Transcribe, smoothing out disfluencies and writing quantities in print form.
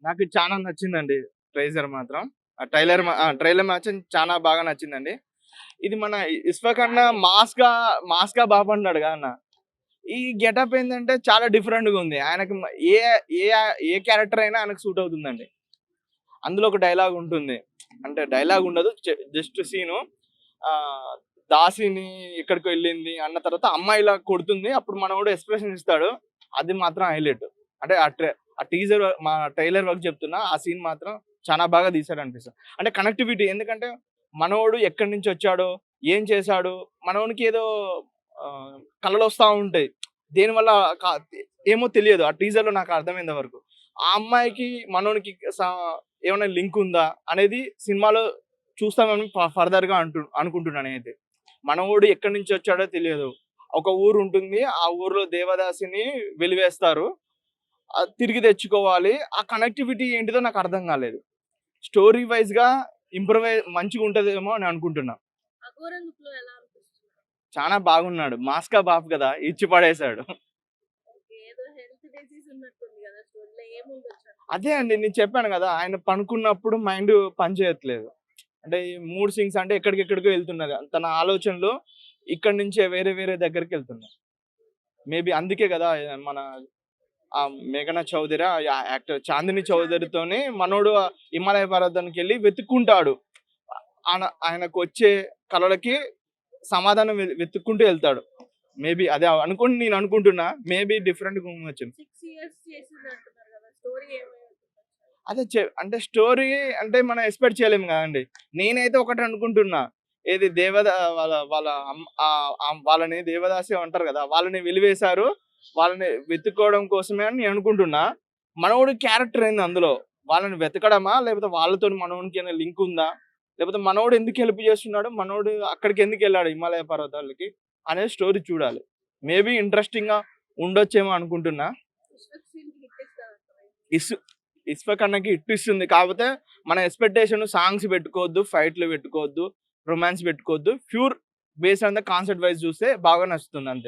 నాకు చాలా నచ్చిందండి ట్రైజర్ మాత్రం. ట్రైలర్ మాత్రం చానా బాగా నచ్చిందండి. ఇది మన 'ఇస్ఫాక్' అన్న మాస్‌గా బాగుపడినాడుగా అన్న. ఈ గెటప్ ఏందంటే చాలా డిఫరెంట్‌గా ఉంది. ఆయనకి ఏ ఏ ఏ క్యారెక్టర్ అయినా ఆయనకు సూట్ అవుతుందండి. అందులో ఒక డైలాగ్ ఉంటుంది. అంటే డైలాగ్ ఉండదు. జస్ట్ సీను ఆహ్, దాసిని ఎక్కడికో ఎళ్ళింది అన్న తర్వాత అమ్మాయి ఇలా కొడుతుంది. అప్పుడు మనోడు ఎక్స్‌ప్రెషన్ ఇస్తాడు. అది మాత్రం హైలైట్. అంటే ఆ టీజర్ ట్రైలర్ వరకు చెప్తున్నా. ఆ సీన్ మాత్రం చానా బాగా తీశాడనిపిస్తది. అంటే కనెక్టివిటీ ఎందుకంటే మనోడు ఎక్కడి నుంచొచ్చాడో, ఏం చేశాడు, మనోనికి ఏదో కలలొస్తా ఉంటాయి. దేనివల్ల క ఏమో తెలియదు. ఆ టీజర్‌లో నాకు అర్థమైనంత వరకు. ఆ అమ్మాయికి మనోనికి ఏమైనా లింక్ ఉందా అనేది సినిమాలో చూస్తామని ఫర్దర్‌గా అనుకుంటున్నా నేనైతే. మనవోడు ఎక్కడి నుంచి వచ్చాడో తెలియదు. ఒక ఊరు ఉంటుంది. ఆ ఊర్లో దేవదాసిని వెలివేస్తారు. తిరిగి తెచ్చుకోవాలి. ఆ కనెక్టివిటీ ఏంటిదో నాకు అర్థం కాలేదు. స్టోరీ వైస్‌గా మంచిగుంటదేమో అని అనుకుంటున్నా. 'అఘోర' లుక్‌లో ఎలా అనిపిస్తుంది? చానా బాగున్నాడు. మాస్‌కా బాబు కదా! ఇచ్చి పడేసాడు. ఓకే. ఏదో హెల్త్ డిసీజ్ ఉన్నట్టుంది గదా! స్టోరీలో ఏముండొచ్చు? అదే అండి నేను చెప్పాను గదా! ఆయన పనుకున్నప్పుడు మైండ్ పని చేయట్లేదు. అంటే ఈ మూడ్ స్వింగ్స్ అంటే ఎక్కడికెక్కడికో ఎళ్తున్నది. తన ఆలోచనలు ఇక్కడి నుంచే వేరే వేరే దగ్గరికెళ్తున్నాయి. మేబీ అందుకే గదా! మన 'మేఘనా చౌదరి' యాక్టర్ 'చాందిని చౌదరితోని' మనోడు హిమాలయ పర్వతానికెళ్ళి వెతుక్కుంటాడు. ఆయనకొచ్చే కలలకి సమాధానం వెతుక్కుంటూ ఎళ్తాడు. మేబీ అదే అనుకోని నేను అనుకుంటున్నా. మేబీ డిఫరెంట్‌గా ఉండొచ్చు. 6 ఇయర్స్ చేసిందంటున్నారు గదా! స్టోరీ ఏమై ఉంటుందసలు? అదే అంటే స్టోరీ అంటే మనం ఎక్స్‌పెక్ట్ చేయలేము గదండీ. నేనైతే ఒకటి అనుకుంటున్నా. ఏది వాళ్ళ వాళ్ళ వాళ్ళని దేవదాసి అంటారు గదా! వాళ్ళని వెలివేశారు. వాళ్ళని వెతుక్కోవడం కోసమే అని నేను అనుకుంటున్నా. మనోడి క్యారెక్టర్ ఏంది అందులో? వాళ్ళని వెతకడమా? లేకపోతే వాళ్ళతోని మనోనికి ఏమైనా లింక్ ఉందా? లేకపోతే మనోడు ఎందుకు హెల్ప్ చేస్తున్నాడు? మనోడు అక్కడికి ఎందుకెళ్ళాడు హిమాలయ పర్వతాలకి? అనేది స్టోరీ చూడాలి. మేబీ ఇంట్రెస్టింగ్‌గా ఉండొచ్చేమో అనుకుంటున్నా. 'విశ్వక్ సేన్‌కి' హిట్ ఇస్తదంటారా? ఇస్ 'ఇస్ఫాక్' అన్నకి హిట్ ఇస్తుంది. కాపోతే మన ఎక్స్‌పెక్టేషన్ సాంగ్స్ పెట్టుకోవద్దు, ఫైట్‌లు పెట్టుకోవద్దు, రొమాన్స్ పెట్టుకోవద్దు. Pure based on the concept wise చూస్తే బాగా నచ్చుతుంది అంతే.